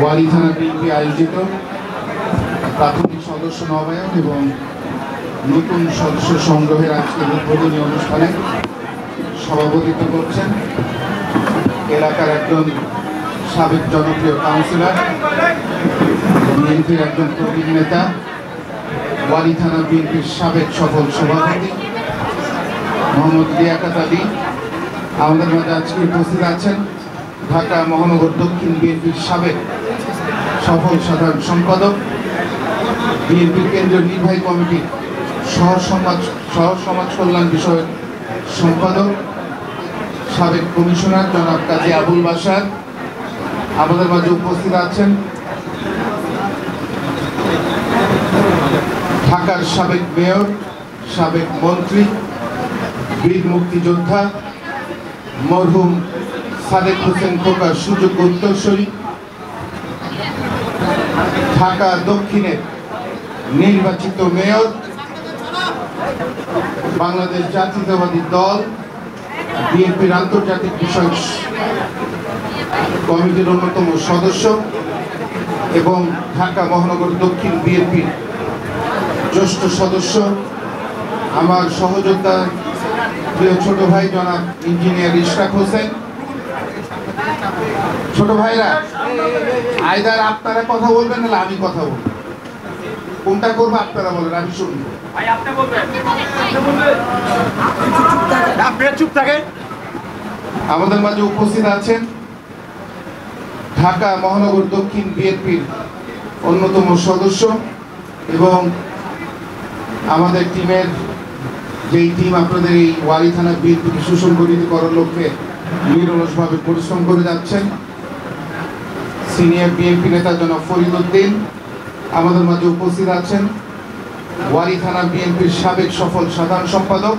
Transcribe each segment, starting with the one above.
ওয়ারী থানা বিএনপি আয়োজিত প্রাথমিক সদস্য নবায়ন এবং নতুন সদস্য সংগ্রহের আজকের উদ্বোধনী অনুষ্ঠানে সভাপতিত্ব করছেন এলাকার একজন সাবেক জনপ্রিয় কাউন্সিলর, বিএনপির একজন প্রবীণ নেতা, ওয়ারী থানা বিএনপির সাবেক সফল সভাপতি মোহাম্মদ লিয়াকত আলী। আমাদের মাঝে আজকে উপস্থিত আছেন ঢাকা মহানগর দক্ষিণ বিএনপির সাবেক সফল সাধারণ সম্পাদক, বিএনপির কেন্দ্রীয় নির্বাহী কমিটির সহ সমাজ কল্যাণ বিষয়ক সম্পাদক, সাবেক কমিশনার জনাব কাজী আবুল বাশার। আমাদের মাঝে উপস্থিত আছেন ঢাকার সাবেক মেয়র, সাবেক মন্ত্রী, বীর মুক্তিযোদ্ধা মরহুম সাদেক হোসেন খোকার সুযোগ্য উত্তরসূরি, ঢাকা দক্ষিণের নির্বাচিত মেয়র, বাংলাদেশ জাতীয়তাবাদী দল বিএনপির আন্তর্জাতিক বিষয়ক কমিটির অন্যতম সদস্য এবং ঢাকা মহানগর দক্ষিণ বিএনপির জ্যেষ্ঠ সদস্য, আমার সহযোদ্ধা প্রিয় ছোট ভাই জনাব ইঞ্জিনিয়ার ইশরাক হোসেন। ছোট ভাইরা, আইদার আপনারা কথা বলবেন না আমি কথা বলবো, কোনটা করবো আপনারা বলেন, আমি শুনবো। চুপ থাকেন। আমাদের মাঝে উপস্থিত আছেন ঢাকা মহানগর দক্ষিণ বিএনপির অন্যতম সদস্য এবং আমাদের টিমের যেই টিম আপনাদের এই ওয়ারী থানা বিএনপিকে সুসংগঠিত করার লক্ষ্যে নিরলসভাবে পরিশ্রম করে যাচ্ছেন, সিনিয়র বিএনপি নেতা জনাব ফরিদ উদ্দিন। আমাদের মাঝে উপস্থিত আছেন ওয়ারী থানা বিএনপির সাবেক সফল সাধারণ সম্পাদক,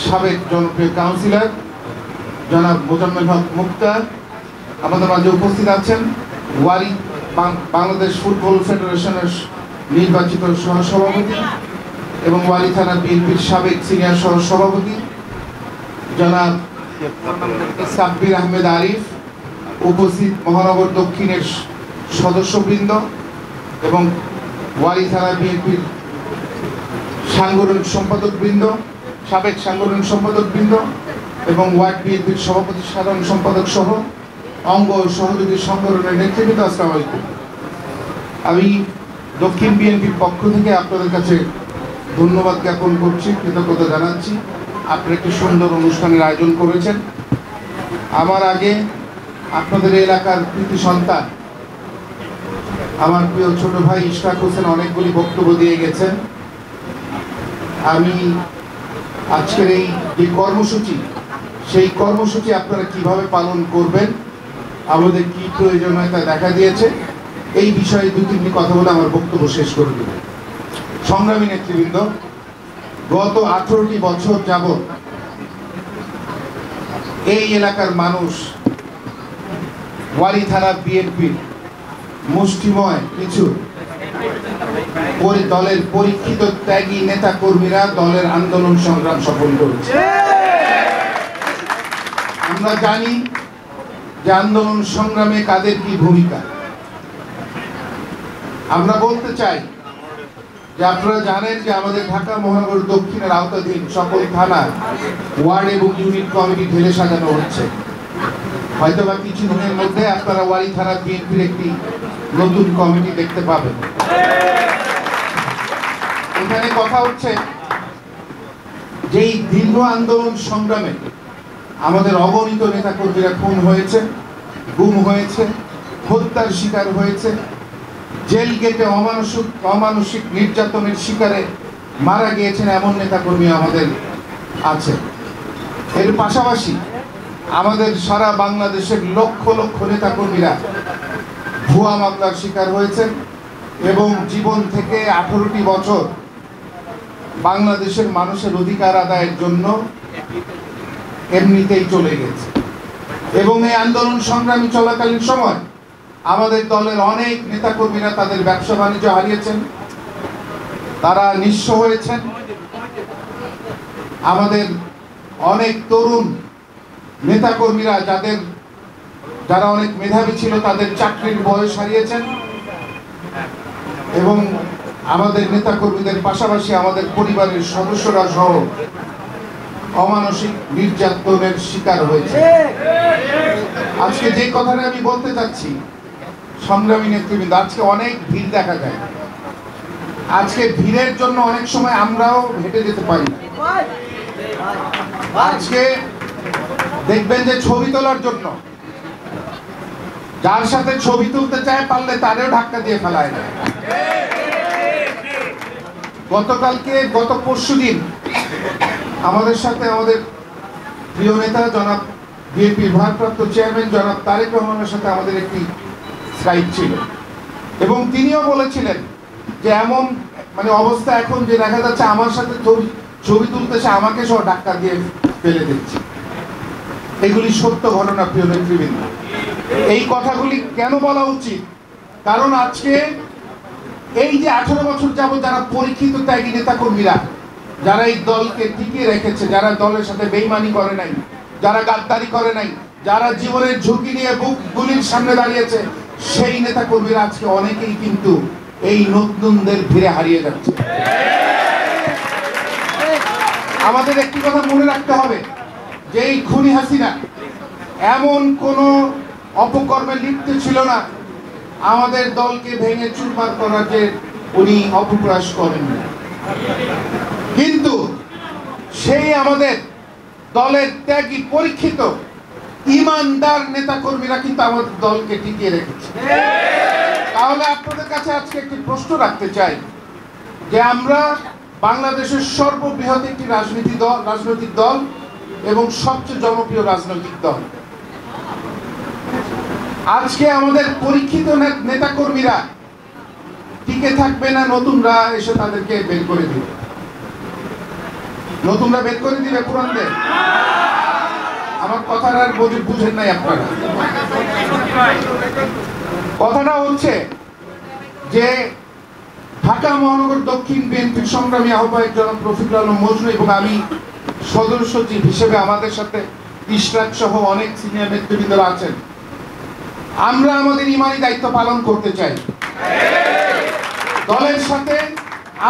সাবেক জনপ্রিয় কাউন্সিলর জনাব মোজাম্মেল হক মুক্তার। আমাদের মাঝে উপস্থিত আছেন ওয়ারী বাংলাদেশ ফুটবল ফেডারেশনের নির্বাচিত সহসভাপতি এবং ওয়ারী থানা বিএনপির সাবেক সিনিয়র সহসভাপতি জনাব সাব্বির আহমেদ আরিফ। উপস্থিত মহানগর দক্ষিণের সদস্যবৃন্দ এবং ওয়ারী থানা বিএনপির সাংগঠনিক সম্পাদকবৃন্দ, সাবেক সাংগঠনিক সম্পাদকবৃন্দ এবং ওয়ার্ড বিএনপির সভাপতি সাধারণ সম্পাদক সহ অঙ্গ ও সহযোগী সংগঠনের নেতৃবৃন্দ, আসসালামু আলাইকুম। আমি দক্ষিণ বিএনপির পক্ষ থেকে আপনাদের কাছে ধন্যবাদ জ্ঞাপন করছি, কৃতজ্ঞতা জানাচ্ছি। আপনারা একটি সুন্দর অনুষ্ঠানের আয়োজন করেছেন। আমার আগে আপনাদের এলাকার কৃতি সন্তান আমার প্রিয় ছোট ভাই ইশরাক হোসেন অনেকগুলি বক্তব্য দিয়ে গেছেন। আমি আজকের এই যে কর্মসূচি, সেই কর্মসূচি আপনারা কিভাবে পালন করবেন, আমাদের কি প্রয়োজনীয়তা দেখা দিয়েছে, এই বিষয়ে দু তিনটি কথা বলে আমার বক্তব্য শেষ করে দেব। সংগ্রামী নেতৃবৃন্দ, গত 18টি বছর যাবৎ এই এলাকার মানুষ ওয়ারী থানা বিএনপির মুষ্টিময় কিছু দলের পরীক্ষিত ত্যাগী নেতা কর্মীরা দলের আন্দোলন সংগ্রাম সফল করেছে। আমরা জানি যে আন্দোলন সংগ্রামে কাদের কি ভূমিকা। আমরা বলতে চাই যে আপনারা জানেন যে আমাদের ঢাকা মহানগর দক্ষিণের আওতাধীন সকল থানা, ওয়ার্ড এবং ইউনিট কমিটি ঢেলে সাজানো হচ্ছে। হয়তোবা কিছুদিনের মধ্যে আপনারা ওয়ারী থানা বিএনপির একটি নতুন কমিটি দেখতে পাবেন। এখানে কথা হচ্ছে যে এই দীর্ঘ আন্দোলন সংগ্রামে আমাদের অগণিত নেতাকর্মীরা খুন হয়েছে, গুম হয়েছে, হত্যার শিকার হয়েছে, জেল গেটে অমানসিক নির্যাতনের শিকারে মারা গিয়েছেন এমন নেতাকর্মী আমাদের আছে। এর পাশাপাশি আমাদের সারা বাংলাদেশের লক্ষ লক্ষ নেতাকর্মীরা ভুয়া মামলার শিকার হয়েছেন এবং জীবন থেকে 18টি বছর বাংলাদেশের মানুষের অধিকার আদায়ের জন্য এমনিতেই চলে গেছে। এবং এই আন্দোলন সংগ্রামী চলাকালীন সময় আমাদের দলের অনেক নেতাকর্মীরা তাদের ব্যবসা বাণিজ্য হারিয়েছেন, তারা নিঃস্ব হয়েছেন। আমাদের অনেক তরুণ নেতাকর্মীরা যাদের যারা অনেক মেধাবী ছিল তাদের চাকরির বয়স হারিয়েছেন এবং আমাদের নেতাকর্মীদের পাশাপাশি আমাদের পরিবারের সদস্যরা সহ অমানসিক নির্যাতনের শিকার হয়েছে। আজকে যে কথাটা আমি বলতে চাচ্ছি, সংগ্রামী নেতৃবৃন্দ, আজকে অনেক ভিড় দেখা যায়। আজকে ভিড়ের জন্য অনেক সময় আমরাও হেঁটে যেতে পারি না। আজকে দেখবেন যে ছবি তোলার জন্য যার সাথে ছবি তুলতে চায় পারলে তারেও ধাক্কা দিয়ে ফেলায় না। গত পরশুদিন আমাদের সাথে আমাদের প্রিয় নেতা জনাব বিএনপির ভারপ্রাপ্ত চেয়ারম্যান জনাব তারেক রহমানের সাথে আমাদের একটি স্কাইপ ছিল এবং তিনিও বলেছিলেন যে এমন অবস্থা এখন যে দেখা যাচ্ছে আমার সাথে ছবি তুলতেছে আমাকে সহ ধাক্কা দিয়ে ফেলে দিচ্ছে। এগুলি সত্য ঘটনা প্রিয় নেতৃবৃন্দ। এই কথাগুলি কেন বলা উচিত? কারণ আজকে এই যে 18 বছর যাবত যারা পরীক্ষিত ত্যাগী নেতা কর্মীরা, যারা এই দলকে টিকিয়ে রেখেছে, যারা দলের সাথে বেইমানি করে নাই, যারা গাদ্দারি করে নাই, যারা জীবনের ঝুঁকি নিয়ে বুক গুলির সামনে দাঁড়িয়েছে, সেই নেতা কর্মীরা আজকে অনেকেই কিন্তু এই নতুনদের ভিড়ে হারিয়ে যাচ্ছে। আমাদের একটি কথা মনে রাখতে হবে যে এই খুনি হাসিনা এমন কোন অপকর্মে লিপ্ত ছিল না আমাদের দলকে ভেঙে চুরমার করার যে উনি অপপ্রয়াস করেন। কিন্তু সেই আমাদের দলের ত্যাগী পরীক্ষিত ইমানদার নেতা কর্মীরা কিন্তু আমাদের দলকে টিকিয়ে রেখেছে। তাহলে আপনাদের কাছে আজকে একটি প্রশ্ন রাখতে চাই যে আমরা বাংলাদেশের সর্ববৃহৎ একটি রাজনৈতিক দল এবং সবচেয়ে জনপ্রিয় রাজনৈতিক দল, আজকে আমাদের পরীক্ষিত নেতা কর্মীরা টিকে থাকবে না নতুনরা এসে তাদেরকে বের করে দিবে? নতুনরা বের করে দিবে পুরানদের? আমার কথাটা আর বুঝেন নাই আপনারা। কথাটা হচ্ছে যে ঢাকা মহানগর দক্ষিণ বিএনপির সংগ্রামী আহ্বায়ক জনাব রফিকুল আলম মজনু এবং আমি সদস্য সচিব হিসেবে আমাদের সাথে ইশরাক সহ অনেক সিনিয়র নেতৃবৃন্দরা আছেন। আমরা আমাদের ইমানি দায়িত্ব পালন করতে চাই। দলের সাথে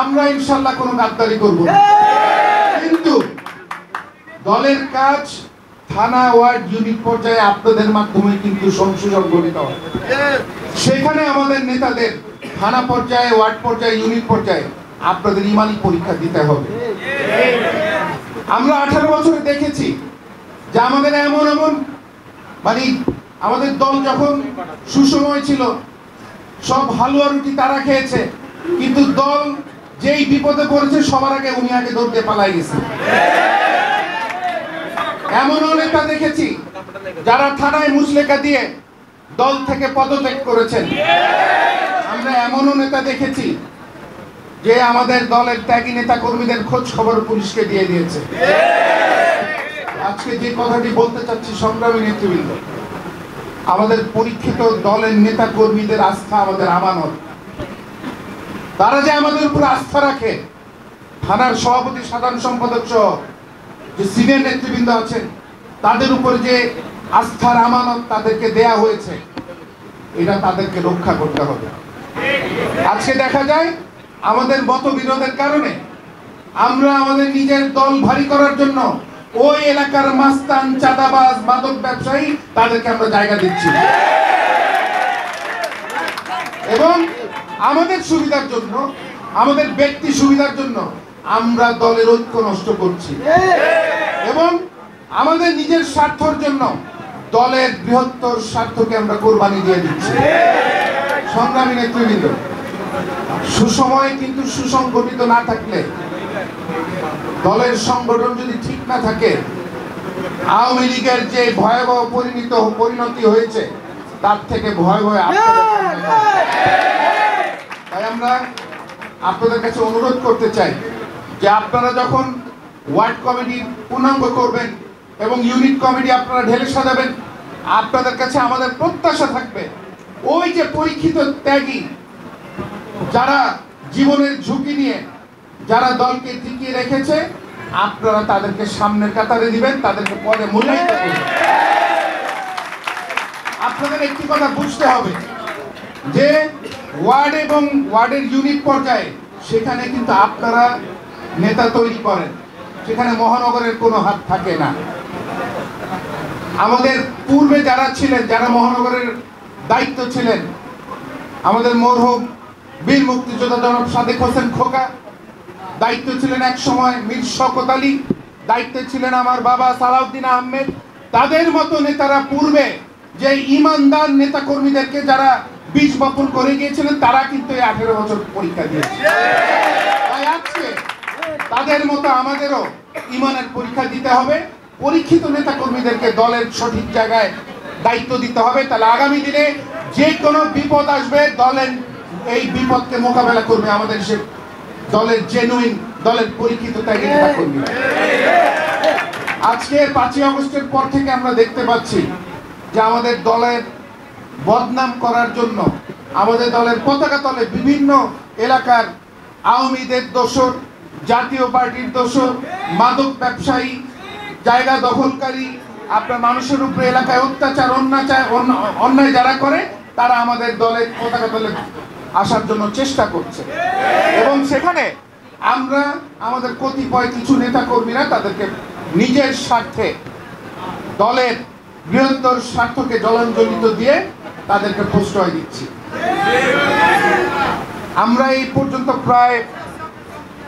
আমরা ইনশাল্লাহ কোনো গাদ্দারি করব না, কিন্তু দলের কাজ থানা, ওয়ার্ড, ইউনিট পর্যায়ে আপনাদের মাধ্যমে কিন্তু সংগঠিত হয়। সেখানে আমাদের নেতাদের থানা পর্যায়ে, ওয়ার্ড পর্যায়ে, ইউনিট পর্যায়ে আপনাদের ইমানি পরীক্ষা দিতে হবে। আমরা 18 বছরে দেখেছি যে আমাদের এমন আমাদের দল যখন সুসময় ছিল সব হালুয়া রুটি তারা খেয়েছে, কিন্তু দল যেই বিপদে পড়েছে সবার আগে উনি আগে দৌড় দিয়ে পালাই গেছে। এমনও নেতা দেখেছি যারা থানায় মুচলেকা দিয়ে দল থেকে পদত্যাগ করেছেন। আমরা এমনও নেতা দেখেছি যে আমাদের দলের ত্যাগী নেতা কর্মীদের খোঁজ খবর পুলিশকে দিয়ে দিয়েছে। আজকে যে কথাটি বলতে চাচ্ছি সংগ্রামী নেতৃবৃন্দ, আমাদের পরীক্ষিত দলের নেতা কর্মীদের আস্থা আমাদের আমানত। তারা যে আমাদের উপর আস্থা রাখে, থানার সভাপতি, সাধারণ সম্পাদক সহ যে সিনিয়র নেতৃবৃন্দ আছেন, তাদের উপর যে আস্থার আমানত তাদেরকে দেয়া হয়েছে, এটা তাদেরকে রক্ষা করতে হবে। আজকে দেখা যায় আমাদের মতবিরোধের কারণে আমরা আমাদের নিজের দল ভারী করার জন্য ওই এলাকার মাস্তান, চাঁদাবাজ, মাদক ব্যবসায়ী তাদেরকে আমরা জায়গা দিচ্ছি এবং আমাদের সুবিধার জন্য, আমাদের ব্যক্তি সুবিধার জন্য আমরা দলের ঐক্য নষ্ট করছি এবং আমাদের নিজের স্বার্থের জন্য দলের বৃহত্তর স্বার্থকে আমরা কোরবানি দিয়ে দিচ্ছি। সংগ্রামী নেতৃবৃন্দ, সুসময় কিন্তু সুসংগঠিত না থাকলে, দলের সংগঠন যদি ঠিক না থাকে, আওয়ামী লীগের যে ভয়াবহ পরিণতি হয়েছে তার থেকে ভয়াবহ। তাই আমরা আপনাদের কাছে অনুরোধ করতে চাই যে আপনারা যখন ওয়ার্ড কমিটি পূর্ণাঙ্গ করবেন এবং ইউনিট কমিটি আপনারা ঢেলে সাজাবেন, আপনাদের কাছে আমাদের প্রত্যাশা থাকবে ওই যে পরীক্ষিত ত্যাগী যারা জীবনের ঝুঁকি নিয়ে যারা দলকে টিকিয়ে রেখেছে, আপনারা তাদেরকে সামনের কাতারে দিবেন, তাদেরকে পরে মূল্যায়িত করবেন। আপনাদের একটি কথা বুঝতে হবে যে ওয়ার্ড এবং ওয়ার্ডের ইউনিট পর্যায়ে সেখানে কিন্তু আপনারা নেতা তৈরি করেন, সেখানে মহানগরের কোনো হাত থাকে না। আমাদের পূর্বে যারা ছিলেন, যারা মহানগরের দায়িত্ব ছিলেন, আমাদের মরহুম বীর মুক্তিযোদ্ধা জনাব সাদেক হোসেন খোকা দায়িত্ব ছিলেন এক সময়, মীর শওকত আলী দায়িত্বে ছিলেন, আমার বাবা সালাউদ্দিন আহমেদ, তাদের মতো নেতারা পূর্বে যে ইমানদার নেতা কর্মীদেরকে যারা বীজ বপন করে গিয়েছিলেন তারা কিন্তু এই 18 বছর পরীক্ষা দিয়েছে। তাই আজকে তাদের মতো আমাদেরও ইমানের পরীক্ষা দিতে হবে, পরীক্ষিত নেতা কর্মীদেরকে দলের সঠিক জায়গায় দায়িত্ব দিতে হবে। তাহলে আগামী দিনে যে কোনো বিপদ আসবে দলের এই বিপদকে মোকাবেলা করবে আমাদের সে দলের জেনুইন, দলের পরীক্ষিত ত্যাগী নেতা কর্মী। আজকে 5ই আগস্টের পর থেকে আমরা দেখতে পাচ্ছি যে আমাদের দলের বদনাম করার জন্য আমাদের দলের পতাকা তলে বিভিন্ন এলাকার আওয়ামীদের দোসর, জাতীয় পার্টির দোসর, মাদক ব্যবসায়ী, জায়গা দখলকারী, আপনার মানুষের উপরে এলাকায় অত্যাচার অন্যায় যারা করে তারা আমাদের দলের পতাকা তলে আসার জন্য চেষ্টা করছে। এবং সেখানে আমরা আমাদের কতিপয় কিছু নেতা কর্মীরা তাদেরকে নিজের স্বার্থে, দলের বৃহত্তর স্বার্থকে জলাঞ্জলিত দিয়ে তাদেরকে প্রশ্রয় দিচ্ছি। আমরা এই পর্যন্ত প্রায়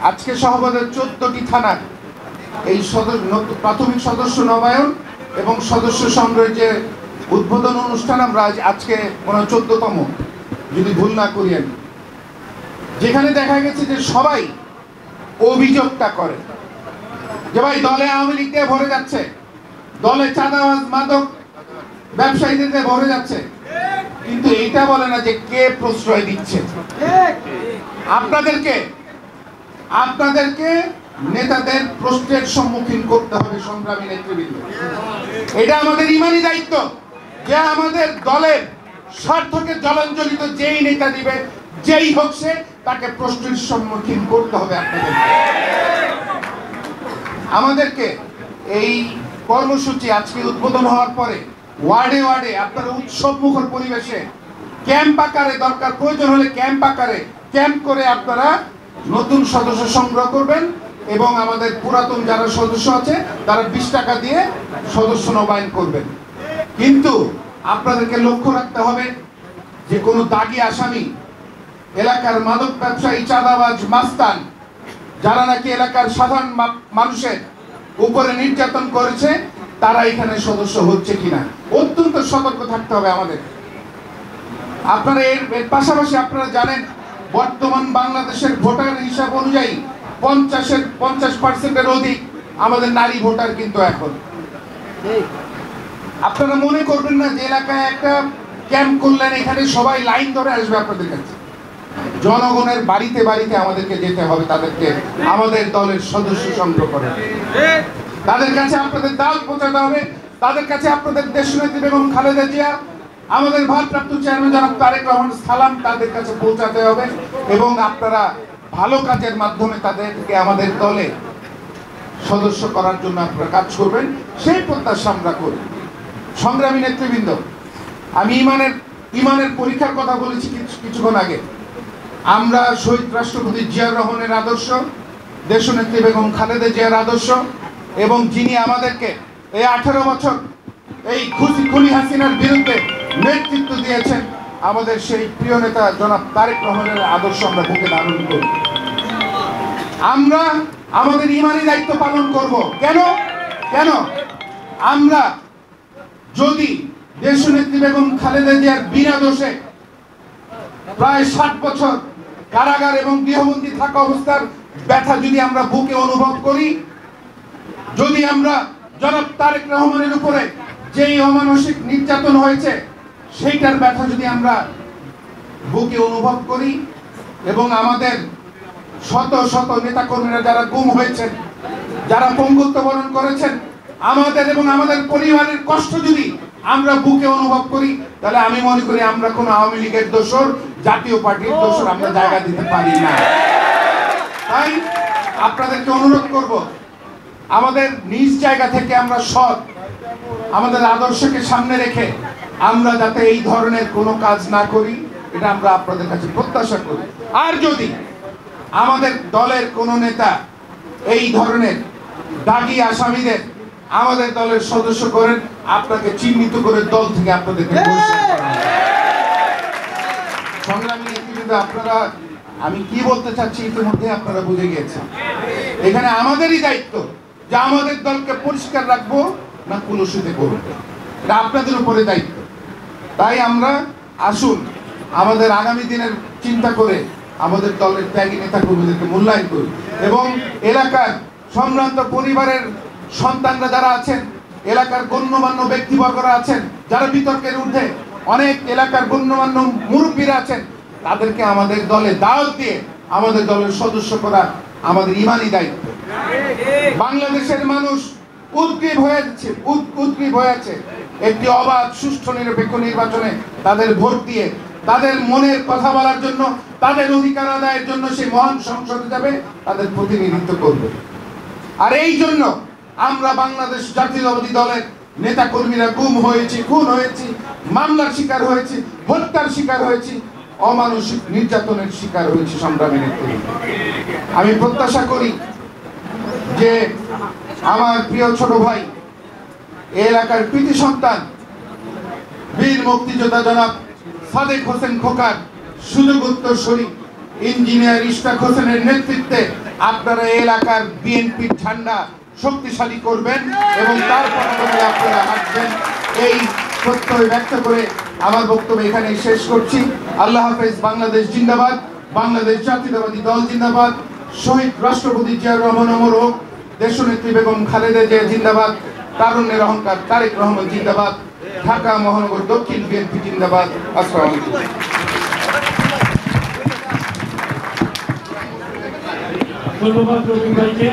আজকে সহবাদের 14টি থানার এই প্রাথমিক সদস্য নবায়ন এবং সদস্য সংগ্রহের যে উদ্বোধন অনুষ্ঠান আমরা আজকে 14তম যদি ভুল না করি আমি, যেখানে দেখা গেছে যে সবাই অভিযোগটা করে যে ভাই দলে আওয়ামী লীগ দিয়ে ভরে যাচ্ছে, দলে চাঁদাবাজ মাদক ব্যবসায়ীদের দিয়ে ভরে যাচ্ছে, কিন্তু এটা বলে না যে কে প্রশ্রয় দিচ্ছে। আপনাদেরকে নেতাদের প্রশ্নের সম্মুখীন করতে হবে সংগ্রামী নেতৃবৃন্দ। এটা আমাদের ইমানি দায়িত্ব যে আমাদের দলের স্বার্থকে জলাঞ্জলিত যেই নেতা দিবে, যেই হোক সে, তাকে প্রশ্নের সম্মুখীন করতে হবে। আমাদেরকে এই কর্মসূচি আজকে উদ্বোধন হওয়ার পরে ওয়ার্ডে ওয়ার্ডে আপনারা উৎসব মুখর পরিবেশে ক্যাম্প আকারে, দরকার প্রয়োজন হলে ক্যাম্প আকারে ক্যাম্প করে আপনারা নতুন সদস্য সংগ্রহ করবেন এবং আমাদের পুরাতন যারা সদস্য আছে তারা 20 টাকা দিয়ে সদস্য নবায়ন করবেন। কিন্তু আপনাদেরকে লক্ষ্য রাখতে হবে যে কোনো দাগী আসামি, এলাকার মাদক ব্যবসায়ী, চাঁদাবাজ, মাস্তান যারা নাকি এলাকার সাধারণ মানুষের উপরে নির্যাতন করেছে তারা এখানে সদস্য হচ্ছে কিনা অত্যন্ত সতর্ক থাকতে হবে আমাদের। আপনারা এর পাশাপাশি আপনারা জানেন বর্তমান বাংলাদেশের ভোটার হিসাব অনুযায়ী 50% অধিক আমাদের নারী ভোটার কিন্তু এখন। আপনারা মনে করবেন না যে এলাকায় একটা ক্যাম্প করলেন এখানে সবাই লাইন ধরে আসবে আপনাদের কাছে। জনগণের বাড়িতে বাড়িতে আমাদেরকে যেতে হবে, তাদেরকে আমাদের দলের সদস্য সংগ্রহ করে তাদের কাছে আপনাদের দাল পৌঁছাতে হবে, তাদের কাছে আপনাদের দেশনেত্রী বেগম খালেদা জিয়া, আমাদের ভারপ্রাপ্ত চেয়ারম্যান জনাব তারেক রহমান সালাম তাদের কাছে পৌঁছাতে হবে এবং আপনারা ভালো কাজের মাধ্যমে তাদেরকে আমাদের দলে সদস্য করার জন্য আপনারা কাজ করবেন, সেই প্রত্যাশা আমরা করি। সংগ্রামী নেতৃবৃন্দ, আমি ইমানের পরীক্ষার কথা বলেছি কিছুক্ষণ আগে। আমরা শহীদ রাষ্ট্রপতি জিয়াউর রহমানের আদর্শ, দেশনেত্রী বেগম খালেদা জিয়ার আদর্শ এবং যিনি আমাদেরকে এই 18 বছর এই খুনি হাসিনার বিরুদ্ধে নেতৃত্ব দিয়েছেন, আমাদের সেই প্রিয় নেতা জনাব তারেক রহমানের আদর্শ আমরা বুকে ধারণ করি। আমরা আমাদের ইমানি দায়িত্ব পালন করব। কেন আমরা যদি দেশনেত্রী বেগম খালেদা জিয়ার বিনা দোষে প্রায় 60 বছর কারাগার এবং গৃহবন্দী থাকা অবস্থার ব্যথা যদি আমরা বুকে অনুভব করি, যদি আমরা জনাব তারেক রহমানের উপরে যেই অমানসিক নির্যাতন হয়েছে সেইটার ব্যথা যদি আমরা বুকে অনুভব করি এবং আমাদের শত শত নেতাকর্মীরা যারা গুম হয়েছেন, যারা পঙ্গুত্ব বরণ করেছেন, আমাদের এবং আমাদের পরিবারের কষ্ট যদি আমরা বুকে অনুভব করি, তাহলে আমি মনে করি আমরা কোন আওয়ামী লীগের দোসর, জাতীয় পার্টির দোসর আমরা জায়গা দিতে পারি না। তাই আপনাদেরকে অনুরোধ করব, আমাদের নিজ জায়গা থেকে আমরা সৎ, আমাদের আদর্শকে সামনে রেখে আমরা যাতে এই ধরনের কোনো কাজ না করি, এটা আমরা আপনাদের কাছে প্রত্যাশা করি। আর যদি আমাদের দলের কোনো নেতা এই ধরনের দাগী আসামিদের আমাদের দলের সদস্য করেন, আপনাকে চিহ্নিত করে দল থেকে আপনাদেরকে বহিষ্কার করা হবে। সংগ্রামী নেতৃবৃন্দ, আপনারা, আমি কি বলতে চাচ্ছি ইতিমধ্যে আপনারা বুঝে গিয়েছেন। এখানে আমাদেরই দায়িত্ব যে আমাদের দলকে পরিষ্কার রাখবো না কুলুষিত করবো, এটা আপনাদের উপরে দায়িত্ব। তাই আমরা আসুন আমাদের আগামী দিনের চিন্তা করে আমাদের দলের ত্যাগী নেতা কর্মীদেরকে মূল্যায়ন করি এবং এলাকার সম্ভ্রান্ত পরিবারের সন্তানরা যারা আছেন, এলাকার গণ্যমান্য ব্যক্তিবর্গরা আছেন, যারা বিতর্কের ঊর্ধ্বে, অনেক এলাকার গণ্যমান্য মুরব্বীরা আছেন, তাদেরকে আমাদের দলে দাওয়াত দিয়ে আমাদের দলের সদস্য করা আমাদের ইমানি দায়িত্ব। বাংলাদেশের মানুষ উদ্গ্রীব হয়ে আছে একটি অবাধ, সুষ্ঠু, নিরপেক্ষ নির্বাচনে তাদের ভোট দিয়ে তাদের মনের কথা বলার জন্য, তাদের অধিকার আদায়ের জন্য সেই মহান সংসদে যাবে, তাদের প্রতিনিধিত্ব করবে। আর এই জন্য আমরা বাংলাদেশ জাতীয়তাবাদী দলের নেতা কর্মীরা গুম হয়েছি, খুন হয়েছি, মামলার শিকার হয়েছি, হত্যার শিকার হয়েছি, অমানসিক নির্যাতনের শিকার হয়েছি। সংগ্রামী নেতৃবৃন্দ, আমি প্রত্যাশা করি যে আমার প্রিয় ছোট ভাই, এলাকার কৃতি সন্তান, বীর মুক্তিযোদ্ধা জনাব সাদেক হোসেন খোকার সুযোগ উত্তরসূরি ইঞ্জিনিয়ার ইশতাক হোসেনের নেতৃত্বে আপনারা এলাকার বিএনপির ঝান্ডা শক্তিশালী করবেন এবং তার পথে আপনারা হাঁটবেন, এই প্রত্যয় ব্যক্ত করে আমার বক্তব্য এখানে শেষ করছি। আল্লাহ হাফেজ। বাংলাদেশ জিন্দাবাদ, বাংলাদেশ জাতীয়তাবাদী দল জিন্দাবাদ, শহীদ রাষ্ট্রপতি জিয়াউর রহমান অমর হোক, দেশনেত্রী বেগম খালেদা জিয়া জিন্দাবাদ, তারুণ্যের অহংকার তারেক রহমান জিন্দাবাদ, ঢাকা মহানগর দক্ষিণ বিএনপি জিন্দাবাদ। আসসালামু আলাইকুম। ধন্যবাদ রবি ভাইকে।